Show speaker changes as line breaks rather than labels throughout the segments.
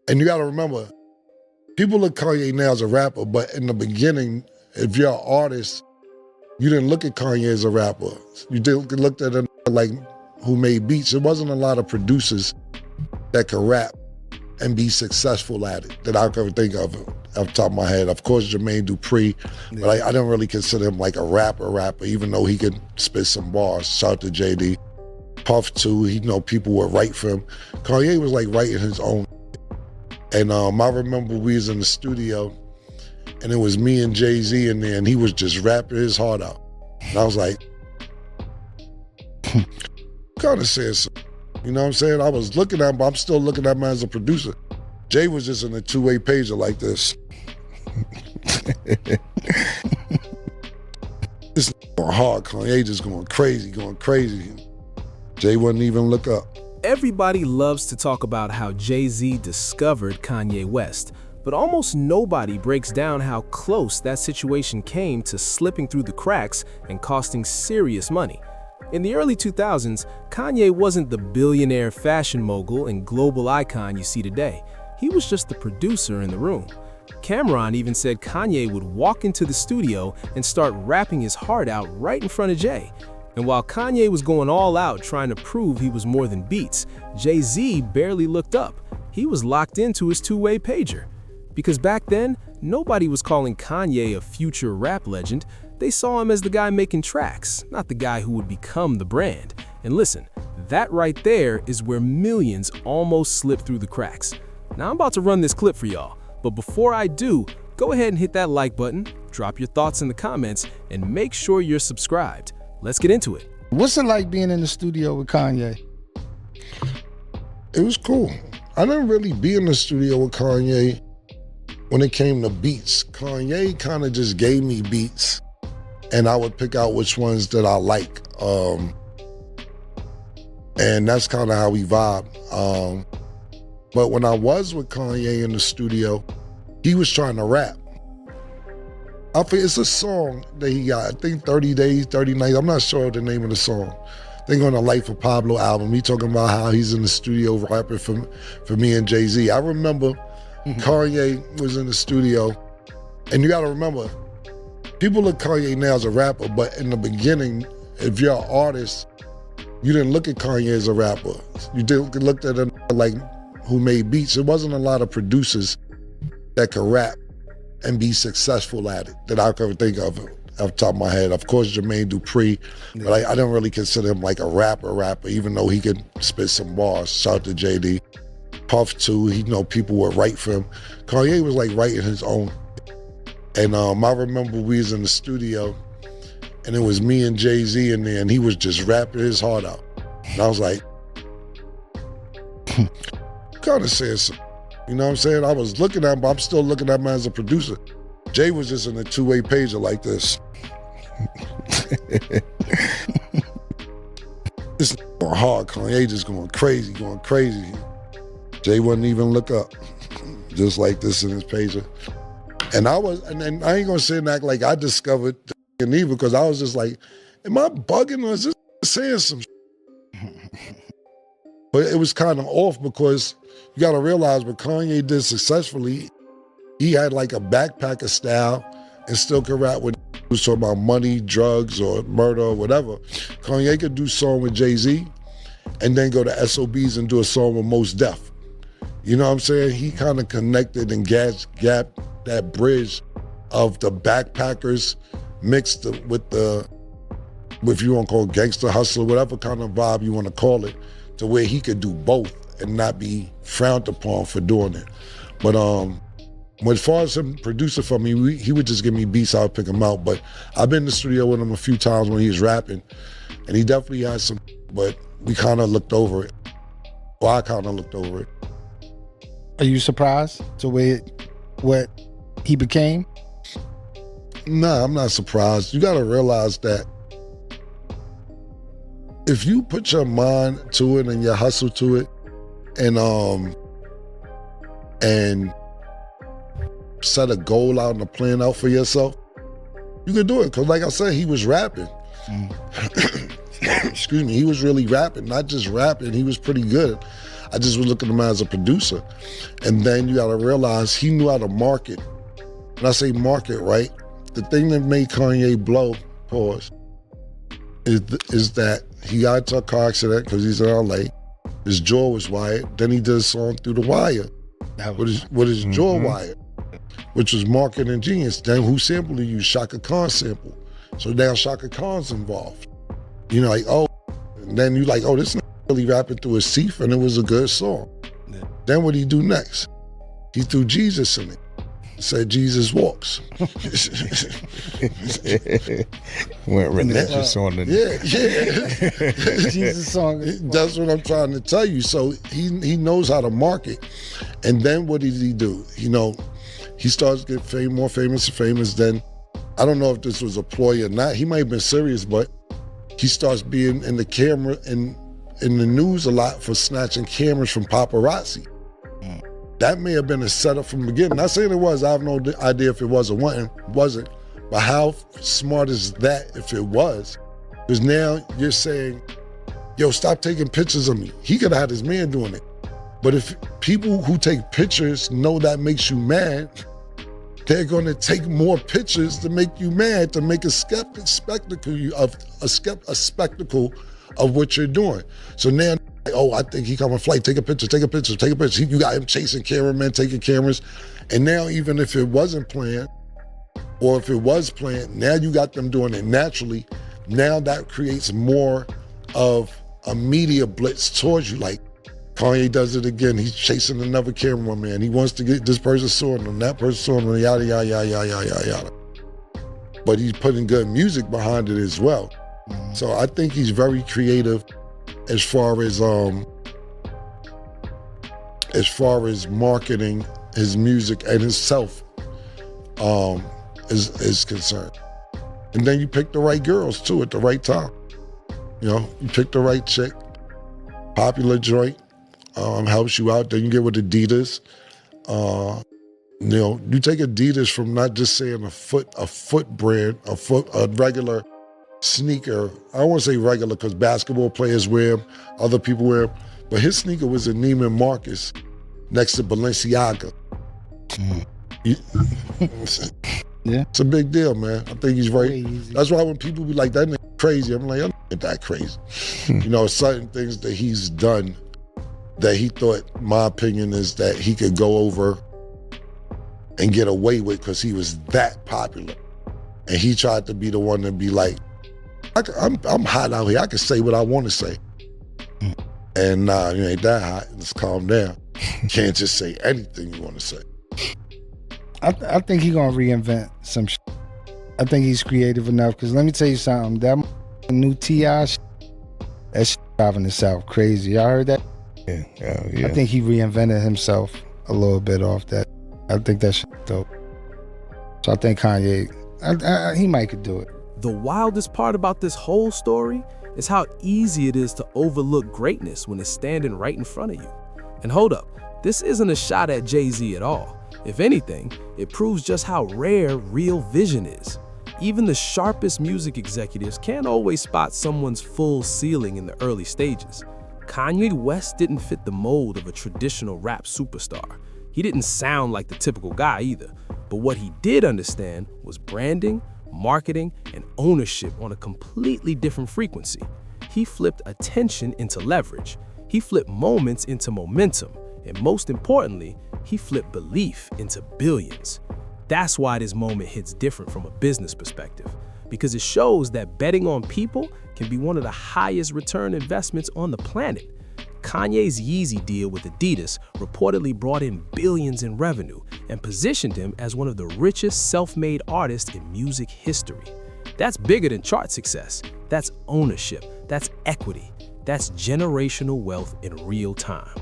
And you gotta remember, people look at Kanye now as a rapper, but in the beginning, if you're an artist, you didn't look at Kanye as a rapper. You looked at him like who made beats. There wasn't a lot of producers that could rap and be successful at it that I could think of off the top of my head. Of course, Jermaine Dupri, but I don't really consider him like a rapper, even though he could spit some bars. Shout out to JD. Puff too, people would write for him. Kanye was like writing his own. And I remember we was in the studio and it was me and Jay-Z in there and he was just rapping his heart out. And I was like, kind of saying something. You know what I'm saying? I was looking at him, but I'm still looking at him as a producer. Jay was just in a two-way pager like this. This going hard, Kanye just going crazy. Jay wouldn't even look up.
Everybody loves to talk about how Jay-Z discovered Kanye West, but almost nobody breaks down how close that situation came to slipping through the cracks and costing serious money. In the early 2000s, Kanye wasn't the billionaire fashion mogul and global icon you see today. He was just the producer in the room. Cameron even said Kanye would walk into the studio and start rapping his heart out right in front of Jay. And while Kanye was going all out trying to prove he was more than beats, Jay-Z barely looked up. He was locked into his two-way pager. Because back then, nobody was calling Kanye a future rap legend. They saw him as the guy making tracks, not the guy who would become the brand. And listen, that right there is where millions almost slipped through the cracks. Now I'm about to run this clip for y'all, but before I do, go ahead and hit that like button, drop your thoughts in the comments, and make sure you're subscribed. Let's get into it.
What's it like being in the studio with Kanye?
It was cool. I didn't really be in the studio with Kanye when it came to beats. Kanye kind of just gave me beats and I would pick out which ones that I like. And that's kind of how we vibe. But when I was with Kanye in the studio, he was trying to rap. I think it's a song that he got, I think 30 Days, 30 Nights, I'm not sure the name of the song. I think on the Life of Pablo album, he talking about how he's in the studio rapping for me and Jay-Z. I remember Kanye was in the studio, and you gotta remember, people look at Kanye now as a rapper, but in the beginning, if you're an artist, you didn't look at Kanye as a rapper. You looked at him like who made beats. There wasn't a lot of producers that could rap and be successful at it that I could think of off the top of my head. Of course, Jermaine Dupri, but I don't really consider him like a rapper, even though he could spit some bars. Shout out to JD. Puff too, people would write for him. Kanye was like writing his own. And I remember we was in the studio and it was me and Jay-Z in there and he was just rapping his heart out. And I was like, kind of saying something. You know what I'm saying? I was looking at him, but I'm still looking at him as a producer. Jay was just in a two-way pager like this. This going hard, Kanye just going crazy. Jay wouldn't even look up, just like this in his pager. And I ain't gonna say and act like I discovered the either, because I was just like, am I bugging or is this saying some shit? But it was kind of off because you gotta realize what Kanye did successfully, he had like a backpacker style and still could rap with who's talking about money, drugs, or murder or whatever. Kanye could do a song with Jay-Z and then go to SOBs and do a song with Mos Def. You know what I'm saying? He kind of connected and gapped that bridge of the backpackers mixed with the, if you want to call it gangster hustler, whatever kind of vibe you want to call it, to where he could do both and not be frowned upon for doing it. But as far as him producer for me, he would just give me beats, I would pick him out. But I've been in the studio with him a few times when he was rapping, and he definitely had some, but we kind of looked over it. Well, I kind of looked over it.
Are you surprised to what he became?
Nah, I'm not surprised. You gotta realize that if you put your mind to it and your hustle to it, and set a goal out and a plan out for yourself, you can do it. Because like I said, he was rapping. Excuse me, he was really rapping, not just rapping, he was pretty good. I just was looking at him as a producer. And then you gotta realize he knew how to market. When I say market, right? The thing that made Kanye blow, pause, is that he got into a car accident because he's in LA. His jaw was wired. Then he did a song Through the Wire with his jaw wired, which was marketing genius. Then who sampled he used? Shaka Khan sample. So now Shaka Khan's involved. You know, like, oh, and then you like, oh, this nigga really rapping through his teeth, and it was a good song. Yeah. Then what did he do next? He threw Jesus in it. Said Jesus walks.
Went religious on the
Jesus song.
That's what I'm trying to tell you. So he knows how to market. And then what did he do? You know, he starts to get more famous and famous. Then I don't know if this was a ploy or not. He might have been serious, but he starts being in the camera and in the news a lot for snatching cameras from paparazzi. That may have been a setup from the beginning. Not saying it was. I have no idea if it was or wasn't. But how smart is that if it was? Because now you're saying, yo, stop taking pictures of me. He could have had his man doing it. But if people who take pictures know that makes you mad, they're going to take more pictures to make you mad, to make a spectacle of what you're doing. So now, oh, I think he coming flight, take a picture. You got him chasing cameramen, taking cameras. And now even if it wasn't planned, or if it was planned, now you got them doing it naturally. Now that creates more of a media blitz towards you. Like Kanye does it again. He's chasing another cameraman. He wants to get this person saw him, that person saw him, yada, yada, yada, yada, yada, yada. But he's putting good music behind it as well. So I think he's very creative as far as marketing his music and himself is concerned. And then you pick the right girls too at the right time. You know, you pick the right chick, popular joint, helps you out. Then you get with Adidas. You know, you take Adidas from not just saying a foot brand, a regular sneaker. I don't want to say regular because basketball players wear them, other people wear them, but his sneaker was a Neiman Marcus next to Balenciaga.
Yeah,
it's a big deal, man. I think he's very. That's why when people be like, "That nigga crazy," I'm like, "I'm not that crazy." You know, certain things that he's done that he thought, my opinion is that he could go over and get away with because he was that popular, and he tried to be the one to be like, I'm hot out here. I can say what I want to say. And nah, you ain't that hot. Let's calm down. You can't just say anything you want to say.
I think he's going to reinvent some shit. I think he's creative enough because let me tell you something. That new T.I. shit, that shit driving the South crazy. Y'all heard that?
Yeah.
I think he reinvented himself a little bit off that. I think that shit dope. So I think Kanye, he might could do it.
The wildest part about this whole story is how easy it is to overlook greatness when it's standing right in front of you. And hold up, this isn't a shot at Jay-Z at all. If anything, it proves just how rare real vision is. Even the sharpest music executives can't always spot someone's full ceiling in the early stages. Kanye West didn't fit the mold of a traditional rap superstar. He didn't sound like the typical guy either. But what he did understand was branding, marketing, and ownership on a completely different frequency. He flipped attention into leverage. He flipped moments into momentum. And most importantly, he flipped belief into billions. That's why this moment hits different from a business perspective, because it shows that betting on people can be one of the highest return investments on the planet. Kanye's Yeezy deal with Adidas reportedly brought in billions in revenue and positioned him as one of the richest self-made artists in music history. That's bigger than chart success. That's ownership. That's equity. That's generational wealth in real time.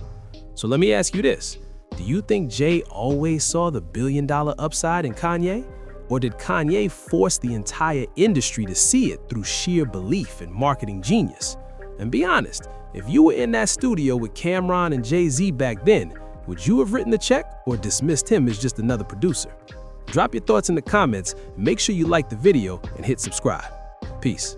So let me ask you this. Do you think Jay always saw the billion-dollar upside in Kanye? Or did Kanye force the entire industry to see it through sheer belief and marketing genius? And be honest, if you were in that studio with Cameron and Jay-Z back then, would you have written the check or dismissed him as just another producer? Drop your thoughts in the comments, make sure you like the video, and hit subscribe. Peace.